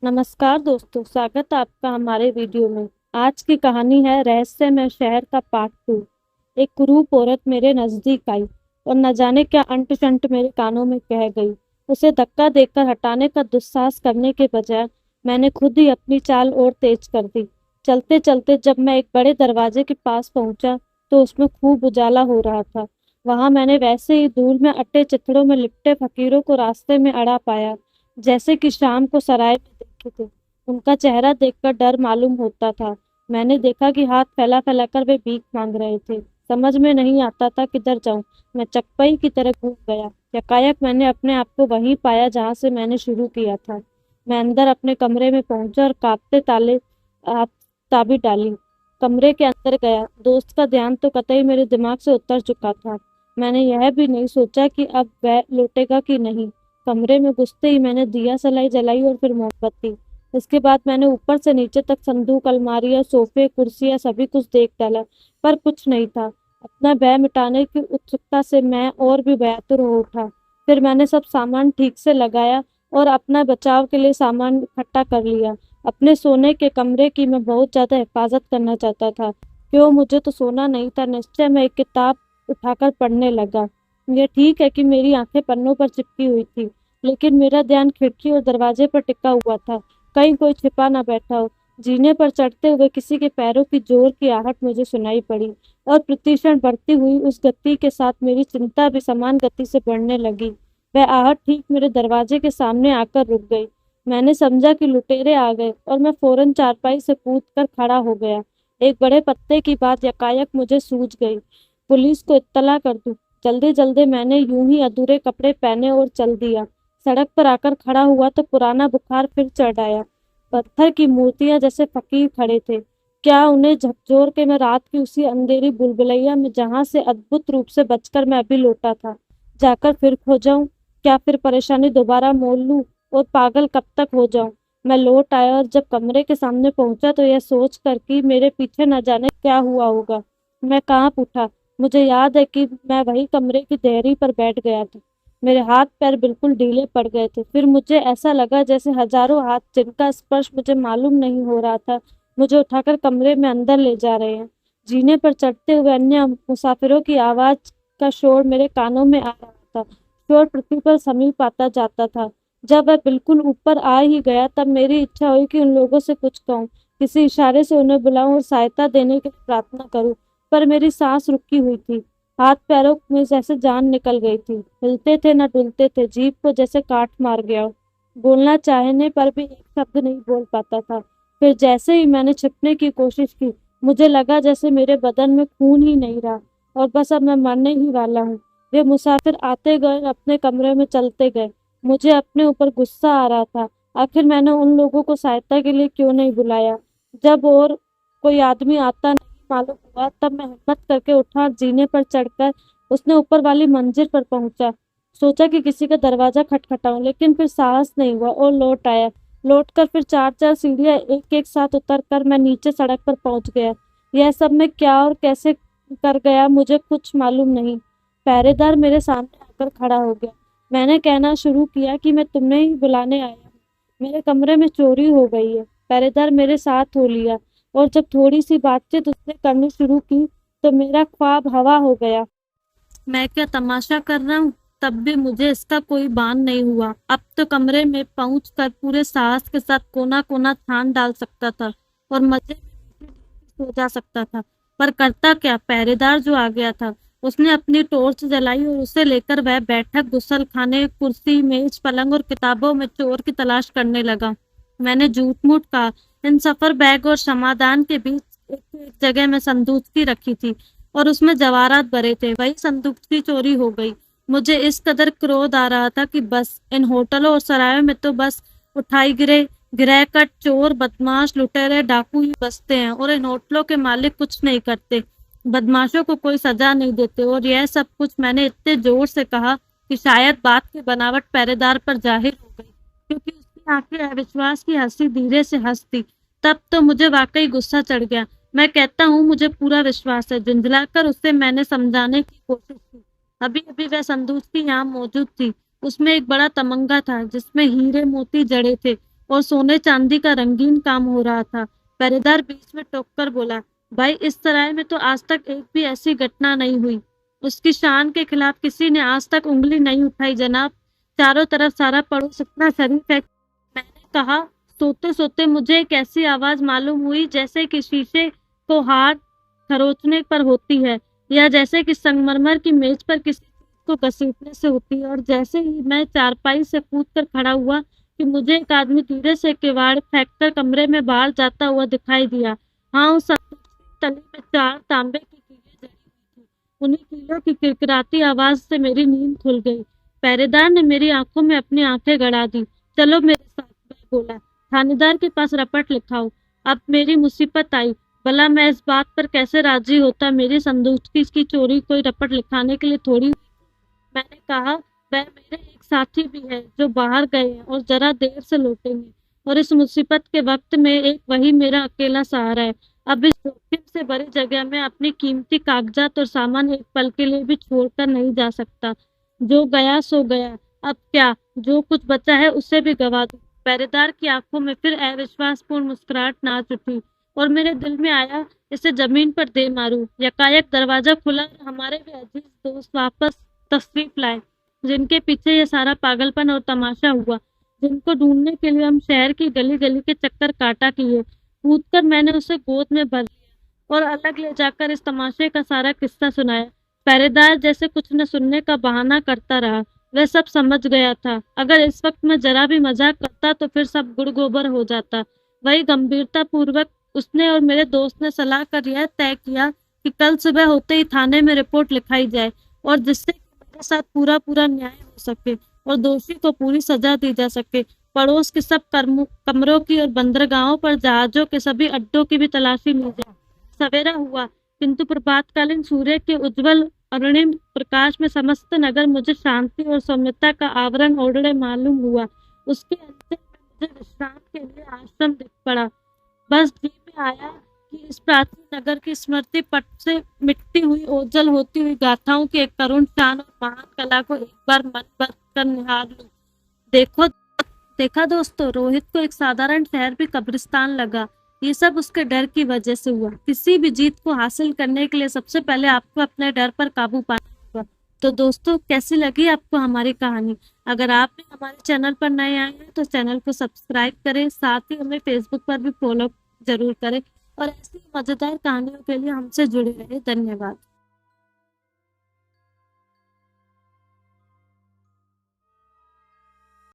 नमस्कार दोस्तों, स्वागत है आपका हमारे वीडियो में। आज की कहानी है रहस्यमय शहर का पार्ट 2। एक कुरूप औरत मेरे नजदीक आई और न जाने क्या अंट शंट मेरे कानों में कह गई। उसे धक्का देकर हटाने का दुस्साहस करने के बजाय मैंने खुद ही अपनी चाल और तेज कर दी। चलते चलते जब मैं एक बड़े दरवाजे के पास पहुंचा तो उसमें खूब उजाला हो रहा था। वहां मैंने वैसे ही धूल में अट्टे चिथड़ों में लिपटे फकीरों को रास्ते में अड़ा पाया, जैसे कि शाम को सराय में देखे थे। उनका चेहरा देखकर डर मालूम होता था। मैंने देखा कि हाथ फैला फैला कर वे भीख मांग रहे थे। समझ में नहीं आता था किधर जाऊं। मैं चकपई की तरह घूम गया। यकायक मैंने अपने आप को वहीं पाया जहां से मैंने शुरू किया था। मैं अंदर अपने कमरे में पहुंचा और कांपते ताले आ, चाबी डाली। कमरे के अंदर गया। दोस्त का ध्यान तो कतई मेरे दिमाग से उतर चुका था। मैंने यह भी नहीं सोचा कि अब वह लौटेगा कि नहीं। कमरे में घुसते ही मैंने दिया सलाई जलाई और फिर मोमबत्ती। इसके बाद मैंने ऊपर से नीचे तक संदूक, अलमारियां, सोफे, कुर्सियां सभी कुछ देख डाला, पर कुछ नहीं था। अपना भय मिटाने की उत्सुकता से मैं और भी भयातुर हो उठा। फिर मैंने सब सामान ठीक से लगाया और अपना बचाव के लिए सामान इकट्ठा कर लिया। अपने सोने के कमरे की मैं बहुत ज्यादा हिफाजत करना चाहता था। क्यों, मुझे तो सोना नहीं था। निश्चय मैं एक किताब उठाकर पढ़ने लगा। ये ठीक है कि मेरी आंखें पन्नों पर चिपकी हुई थी, लेकिन मेरा ध्यान खिड़की और दरवाजे पर टिका हुआ था। कहीं कोई छिपा ना बैठा हो। जीने पर चढ़ते हुए किसी के पैरों की जोर की आहट मुझे सुनाई पड़ी, और प्रतिक्षण बढ़ती हुई उस गति के साथ मेरी चिंता भी समान गति से बढ़ने लगी। वह आहट ठीक मेरे दरवाजे के सामने आकर रुक गई। मैंने समझा कि लुटेरे आ गए और मैं फौरन चारपाई से कूद कर खड़ा हो गया। एक बड़े पत्ते की बात यकायक मुझे सूझ गई। पुलिस को इत्तला कर दूं। जल्दी जल्दी मैंने यूं ही अधूरे कपड़े पहने और चल दिया। सड़क पर आकर खड़ा हुआ तो पुराना बुखार फिर चढ़ आया। पत्थर की मूर्तियां जैसे फकीर खड़े थे। क्या उन्हें झकझोर के मैं रात की उसी अंधेरी बुलबुलैया में जहां से अद्भुत रूप से बचकर मैं अभी लौटा था, जाकर फिर खो जाऊं? क्या फिर परेशानी दोबारा मोल लूं और पागल कब तक हो जाऊं? मैं लौट आया और जब कमरे के सामने पहुंचा तो यह सोच कर कि मेरे पीछे न जाने क्या हुआ होगा। मैं कांप उठा। मुझे याद है कि मैं वही कमरे की देहरी पर बैठ गया था। मेरे हाथ पैर बिल्कुल ढीले पड़ गए थे। फिर मुझे ऐसा लगा जैसे हजारों हाथ, जिनका स्पर्श मुझे मालूम नहीं हो रहा था, मुझे उठाकर कमरे में अंदर ले जा रहे हैं। जीने पर चढ़ते हुए अन्य मुसाफिरों की आवाज का शोर मेरे कानों में आ रहा था। शोर पृथ्वी पर समीप आता जाता था। जब वह बिल्कुल ऊपर आ ही गया तब मेरी इच्छा हुई कि उन लोगों से कुछ कहूँ, किसी इशारे से उन्हें बुलाऊं और सहायता देने की प्रार्थना करूं। पर मेरी सांस रुकी हुई थी। हाथ पैरों में जैसे जान निकल गई थी। हिलते थे न डुलते थे, जीभ को जैसे काट मार गया हो। बोलना चाहने पर भी एक शब्द नहीं बोल पाता था। फिर जैसे ही मैंने छिपने की कोशिश की, मुझे लगा जैसे मेरे बदन में खून ही नहीं रहा और बस अब मैं मरने ही वाला हूँ। वे मुसाफिर आते गए, अपने कमरे में चलते गए। मुझे अपने ऊपर गुस्सा आ रहा था। आखिर मैंने उन लोगों को सहायता के लिए क्यों नहीं बुलाया? जब और कोई आदमी आता नहीं मालूम हुआ तब मैं हिम्मत करके उठा और जीने पर चढ़कर उसने ऊपर वाली मंजिल पर पहुंचा। सोचा कि किसी का दरवाजा खटखटाऊं, लेकिन फिर साहस नहीं हुआ और लौट आया। लौटकर फिर चार चार सीढ़ियां एक एक साथ उतर कर मैं नीचे सड़क पर पहुंच गया। यह सब मैं क्या और कैसे कर गया मुझे कुछ मालूम नहीं। पहरेदार मेरे सामने आकर खड़ा हो गया। मैंने कहना शुरू किया कि मैं तुम्हें ही बुलाने आया हूँ। मेरे कमरे में चोरी हो गई है। पहरेदार मेरे साथ हो लिया और जब थोड़ी सी बातचीत उसने करनी शुरू की तो मेरा ख्वाब हवा हो गया। मैं क्या तमाशा कर रहा हूँ? तब भी मुझे इसका कोई भान नहीं हुआ। अब तो कमरे में पहुंच कर पूरे साहस के साथ कोना कोना छान डाल सकता था और मजे में सो जा सकता था। पर करता क्या, पहरेदार जो आ गया था उसने अपनी टॉर्च जलाई और उसे लेकर वह बैठक, गुसल खाने, कुर्सी, मेज, पलंग और किताबों में चोर की तलाश करने लगा। मैंने झूठ मूठ कहा। इन सफर बैग और समाधान के बीच एक जगह में संदूकची रखी थी और उसमें जवाहरात भरे थे। वही संदूकची चोरी हो गई। मुझे इस कदर क्रोध आ रहा था कि बस इन होटलों और सरायों में तो बस उठाई गिरे गिरह कट, चोर, बदमाश, लुटेरे, डाकू ही बसते हैं और इन होटलों के मालिक कुछ नहीं करते। बदमाशों को कोई सजा नहीं देते। और यह सब कुछ मैंने इतने जोर से कहा कि शायद बात की बनावट पहरेदार पर जाहिर हो गई, क्योंकि उसकी आंखें अविश्वास की हंसी धीरे से हंसती। तब तो मुझे वाकई गुस्सा चढ़ गया। मैं कहता हूँ मुझे पूरा विश्वास है। झुंझलाकर उसे मैंने समझाने की कोशिश की। अभी अभी वह संदूक की यहाँ मौजूद थी। उसमें एक बड़ा तमंगा था जिसमें हीरे मोती जड़े थे। और सोने चांदी का रंगीन काम हो रहा था। पहरेदार बीच में टोककर बोला, भाई इस सराय में तो आज तक एक भी ऐसी घटना नहीं हुई। उसकी शान के खिलाफ किसी ने आज तक उंगली नहीं उठाई जनाब। चारों तरफ सारा पड़ोस इतना शरीफ है। मैंने कहा, सोते सोते मुझे एक ऐसी आवाज मालूम हुई जैसे कि शीशे को हाथ खरोचने पर होती है, या जैसे कि संगमरमर की मेज पर किसी चीज को घसीटने से होती है। और जैसे ही मैं चारपाई से कूद कर खड़ा हुआ कि मुझे एक आदमी धीरे से किवाड़ फेंककर कमरे में बाहर जाता हुआ दिखाई दिया। हाँ, उस तली में 4 तांबे की कीलें जड़ी हुई थी। उन्हीं कीलों की किरकिराती आवाज से मेरी नींद खुल गई। पहरेदार ने मेरी आंखों में अपनी आंखें गड़ा दी। चलो मेरे साथ, मैं बोला। थानेदार के पास रपट लिखाओ। अब मेरी मुसीबत आई। भला मैं इस बात पर कैसे राजी होता? मेरी संदूक की चोरी कोई रपट लिखाने के लिए थोड़ी। मैंने कहा, वह मेरे एक साथी भी है जो बाहर गए हैं और जरा देर से लौटेंगे, और इस मुसीबत के वक्त में एक वही मेरा अकेला सहारा है। अब इस जोखिम से भरी जगह में अपनी कीमती कागजात और सामान एक पल के लिए भी छोड़कर नहीं जा सकता। जो गया सो गया। अब क्या, जो कुछ बचा है उसे भी गवा दूं। पहरेदार की आंखों में फिर अविश्वासपूर्ण मुस्कुराहट नाच उठी, और मेरे दिल में आया इसे जमीन पर दे मारूं। यकायक दरवाजा खुला और हमारे वे अजीज दोस्त वापस तशरीफ लाए, जिनके पीछे ये सारा पागलपन और तमाशा हुआ, जिनको ढूंढने के लिए हम शहर की गली गली के चक्कर काटा किए। कूदकर मैंने उसे गोद में भर लिया और अलग ले जाकर इस तमाशे का सारा किस्सा सुनाया। पहरेदार जैसे कुछ न सुनने का बहाना करता रहा। वह सब समझ गया था। अगर इस वक्त मैं जरा भी मजाक करता तो फिर सब गुड़ गोबर हो जाता। वही गंभीरता पूर्वक उसने और मेरे दोस्त ने सलाह कर यह तय किया कि कल सुबह होते ही थाने में रिपोर्ट लिखाई जाए, और जिससे मेरे साथ पूरा पूरा न्याय हो सके और दोषी को पूरी सजा दी जा सके। पड़ोस के सब कमरों की और बंदरगाहों पर जहाजों के सभी अड्डों की भी तलाशी ली जाए। सवेरा हुआ, किंतु प्रभातकालीन सूर्य के उज्जवल अरुणिम प्रकाश में समस्त नगर मुझे शांति और सौम्यता का आवरण ओढ़े मालूम हुआ। उसके अंत में मुझे विश्राम के लिए आश्रम दिख पड़ा। बस जी में आया कि इस प्राचीन नगर की स्मृति पट से मिटती हुई, ओझल होती हुई गाथाओं की एक करुण शान और महान कला को एक बार मन भर कर निहार लूं। देखो देखा दोस्तों, रोहित को एक साधारण शहर भी कब्रिस्तान लगा। ये सब उसके डर की वजह से हुआ। किसी भी जीत को हासिल करने के लिए सबसे पहले आपको अपने डर पर काबू पाना होगा। तो दोस्तों, कैसी लगी आपको हमारी कहानी? अगर आप भी हमारे चैनल पर नए आए हैं तो चैनल को सब्सक्राइब करें, साथ ही हमें फेसबुक पर भी फॉलो जरूर करें, और ऐसी मजेदार कहानियों के लिए हमसे जुड़े रहे। धन्यवाद।